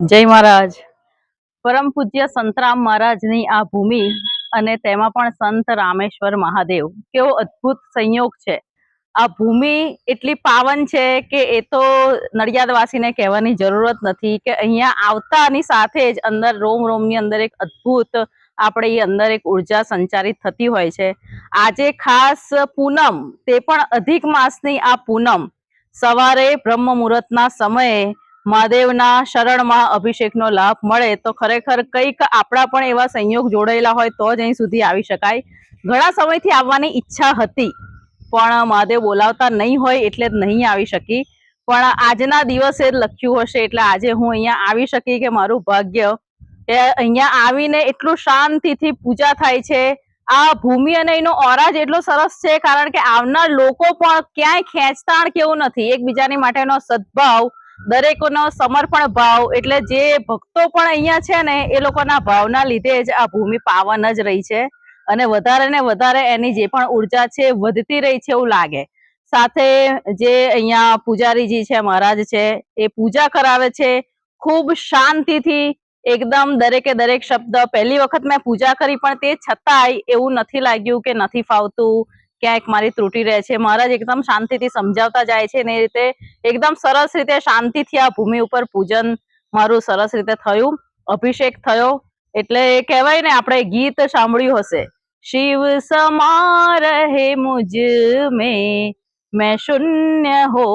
જય મહારાજ. પરમ પૂજ્ય સંતરામ મહારાજની આ ભૂમિ અને તેમાં પણ સંત રામેશ્વર મહાદેવ, કેવો અદ્ભુત સંયોગ છે. આ ભૂમિ એટલી પાવન છે કે એ તો નડિયાદવાસીને કહેવાની જરૂરત નથી કે અહીંયા આવતાની સાથે જ અંદર રોમ રોમની અંદર એક અદ્ભુત આપણે એ અંદર એક ઉર્જા સંચારિત થતી હોય છે. આજે ખાસ પૂનમ, તે પણ અધિક માસની આ પૂનમ, સવારે બ્રહ્મ મુહૂર્તના સમયે મહાદેવના શરણમાં અભિષેકનો લાભ મળે તો ખરેખર કંઈક આપણા પણ એવા સંયોગ જોડાયેલા હોય તો જ અહીં સુધી આવી શકાય. ઘણા સમયથી આવવાની ઈચ્છા હતી પણ મહાદેવ બોલાવતા નહીં હોય એટલે જ નહીં આવી શકી. પણ આજના દિવસે જ લખ્યું હશે એટલે આજે હું અહીંયા આવી શકી કે મારું ભાગ્ય કે અહીંયા આવીને એટલું શાંતિથી પૂજા થાય છે. આ ભૂમિ અને એનો ઓરા જ એટલો સરસ છે કારણ કે આવનાર લોકો પણ ક્યાંય ખેંચતાણ કેવું નથી, એકબીજાની માટેનો સદભાવ, દરેકનો સમર્પણ ભાવ, એટલે જે ભક્તો પણ અહીંયા છે ને એ લોકોના ભાવના લીધે જ આ ભૂમિ પાવન જ રહી છે અને વધારે ને વધારે એની જે પણ ઉર્જા છે વધતી રહી છે એવું લાગે. સાથે જે અહીંયા પૂજારીજી છે, મહારાજ છે, એ પૂજા કરાવે છે ખૂબ શાંતિથી એકદમ. દરેકે દરેક શબ્દ, પહેલી વખત મેં પૂજા કરી પણ તે છતાંય એવું નથી લાગ્યું કે નથી ફાવતું, ક્યાંક મારી ત્રુટિ રહે છે. મહારાજ એકદમ શાંતિથી સમજાવતા જાય છે ને એ રીતે એકદમ સરસ રીતે શાંતિથી આ ભૂમિ ઉપર પૂજન મારું સરસ રીતે થયું, અભિષેક થયો. એટલે કહેવાય ને, આપણે ગીત સાંભળ્યું હશે, શિવ સમા રહે મુझ મેં શૂન્ય હો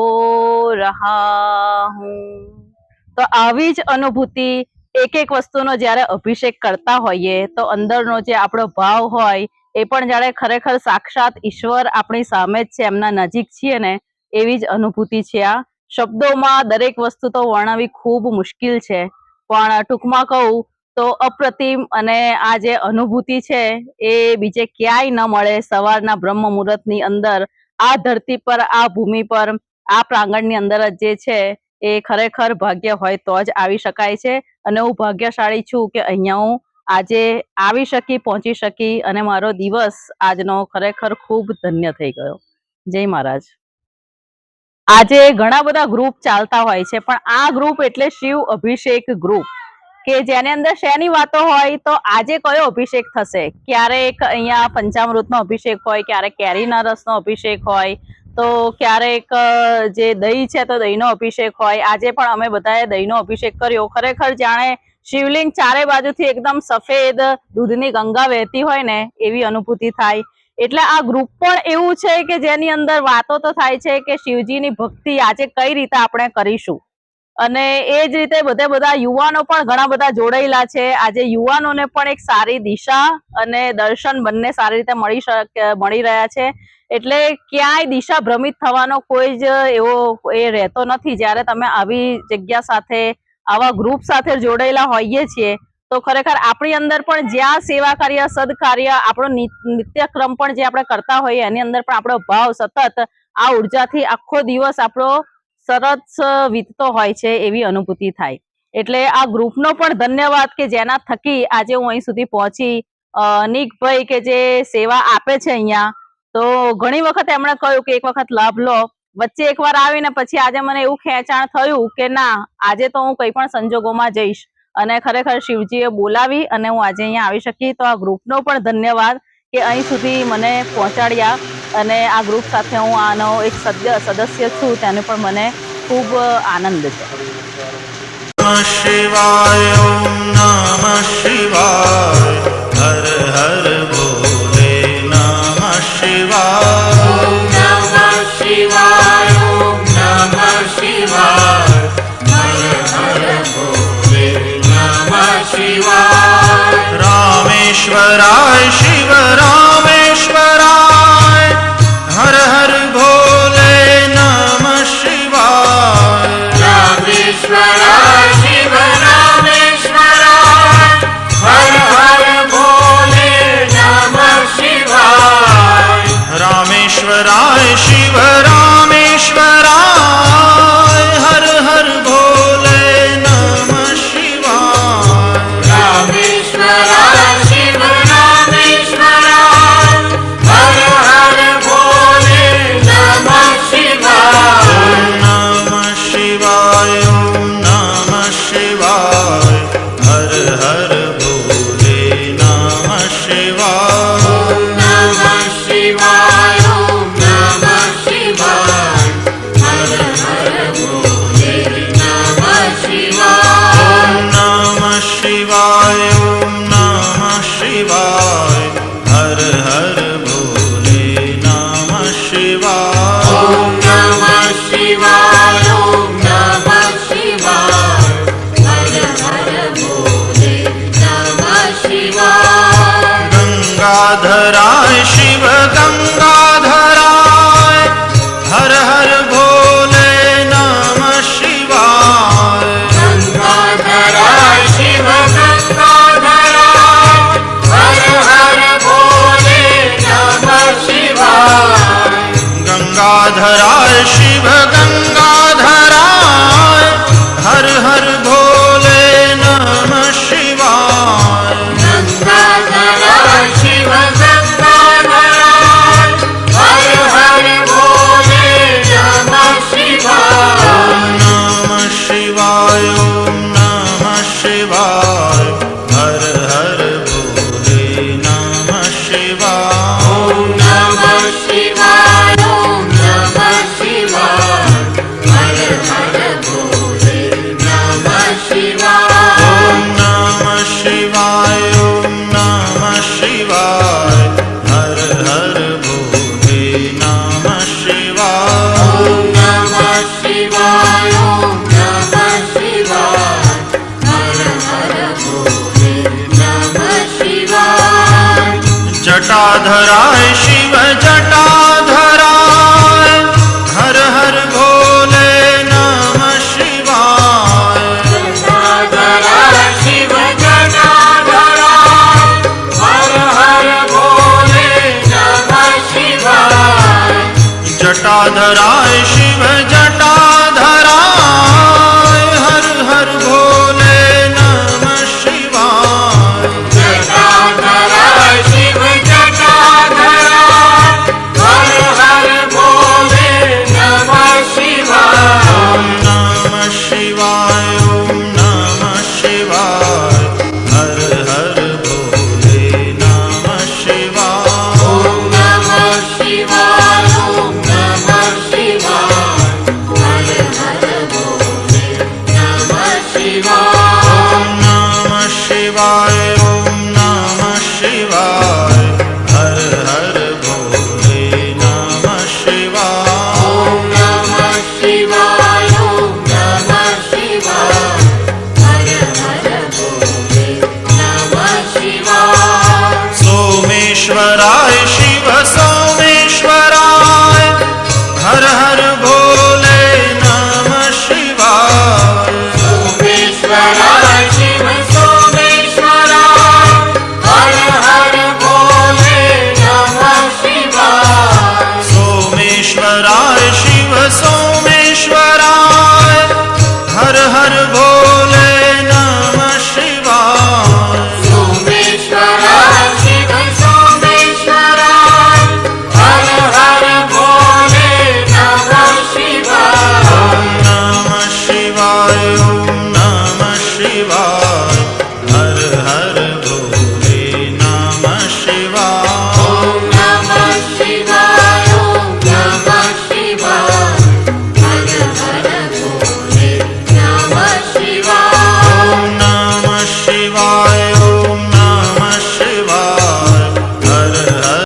રહા હું. તો આવી જ અનુભૂતિ એક એક વસ્તુનો જ્યારે અભિષેક કરતા હોઈએ તો અંદરનો જે આપણો ભાવ હોય એ પણ જાણે ખરેખર સાક્ષાત ઈશ્વર આપણી સામે જ છે, એમના નજીક છીએ ને એવી જ અનુભૂતિ છે. આ શબ્દોમાં દરેક વસ્તુ તો વર્ણવી ખૂબ મુશ્કેલ છે પણ ટૂંકમાં કહું તો અપ્રતિમ. અને આ જે અનુભૂતિ છે એ બીજે ક્યાંય ન મળે. સવારના બ્રહ્મ મુહૂર્તની અંદર આ ધરતી પર, આ ભૂમિ પર, આ પ્રાંગણની અંદર જ જે છે એ ખરેખર ભાગ્ય હોય તો જ આવી શકાય છે. અને હું ભાગ્યશાળી છું કે અહીંયા હું આજે આવી શકી, પહોંચી શકી અને મારો દિવસ આજનો ખરેખર ખૂબ ધન્ય થઈ ગયો. જય મહારાજ. આજે ઘણા બધા ગ્રુપ ચાલતા હોય છે પણ આ ગ્રુપ એટલે શિવ અભિષેક ગ્રુપ, કે જેની અંદર શેની વાતો હોય તો આજે કયો અભિષેક થશે. ક્યારેક અહીંયા પંચામૃતનો અભિષેક હોય, ક્યારેક કેરીના રસનો અભિષેક હોય, તો ક્યારેક જે દહીં છે તો દહીંનો અભિષેક હોય. આજે પણ અમે બધાએ દહીંનો અભિષેક કર્યો. ખરેખર જાણે શિવલિંગ ચારે બાજુથી એકદમ સફેદ દૂધની ગંગા વહેતી હોય ને એવી અનુભૂતિ થાય. એટલે આ ગ્રુપ પણ એવું છે કે જેની અંદર વાતો તો થાય છે કે શિવજીની ભક્તિ આજે કઈ રીતે આપણે કરીશું. અને એ જ રીતે બધા યુવાનો પણ ઘણા બધા જોડાયેલા છે. આજે યુવાનોને પણ એક સારી દિશા અને દર્શન બંને સારી રીતે મળી રહ્યા છે. એટલે ક્યાંય દિશા ભ્રમિત થવાનો કોઈ જ એવો એ રહેતો નથી. જ્યારે તમે આવી જગ્યા સાથે, આવા ગ્રુપ સાથે જોડાયેલા હોઈએ છીએ તો ખરેખર આપણી અંદર પણ જ્યાં સેવા કાર્ય, સદકાર્ય, આપણો નિત્યક્રમ પણ જે આપણે કરતા હોઈએ એની અંદર પણ આપણો ભાવ સતત આ ઉર્જાથી આખો દિવસ આપણો સરસ વીતતો હોય છે એવી અનુભૂતિ થાય. એટલે આ ગ્રુપનો પણ ધન્યવાદ કે જેના થકી આજે હું અહીં સુધી પહોંચી. નિકભાઈ કે જે સેવા આપે છે અહીંયા, તો ઘણી વખત એમણે કહ્યું કે એક વખત લાભ લો. વચ્ચે એકવાર આવીને પછી આજે મને એવું ખેંચાણ થયું કે ના, આજે તો હું કઈ પણ સંજોગોમાં જઈશ. અને ખરેખર શિવજીએ બોલાવી અને હું આજે અહીંયા આવી શકી. તો આ ગ્રુપનો પણ ધન્યવાદ કે અહીં સુધી મને પહોંચાડ્યા અને આ ગ્રુપ સાથે હું આનો એક સદસ્ય છું તેનો પણ મને ખૂબ આનંદ છે. નમઃ શિવાય, ઓમ નમઃ શિવાય, હર હર ભોલે, નમઃ શિવાય, ઓમ નમઃ શિવાય, ઓમ નમઃ શિવાય, હર હર ભોલે, નમઃ શિવાય. રામેશ્વરાય શિવ રામેશ્વરાય, હર હર ભોલે, નમઃ શિવાય. રામેશ્વરાય શિવ રામેશ્વરાય, नमः शिवाय हर हर भोले नमः शिवाय ॐ नमः शिवाय ॐ नमः शिवाय हर हर भोले नमः शिवाय ॐ नमः शिवाय ॐ नमः शिवाय हर हर भोले नमः शिवाय ॐ नमः शिवाय ॐ नमः शिवाय हर हर भोले नमः शिवाय जटाधराय शिव जटा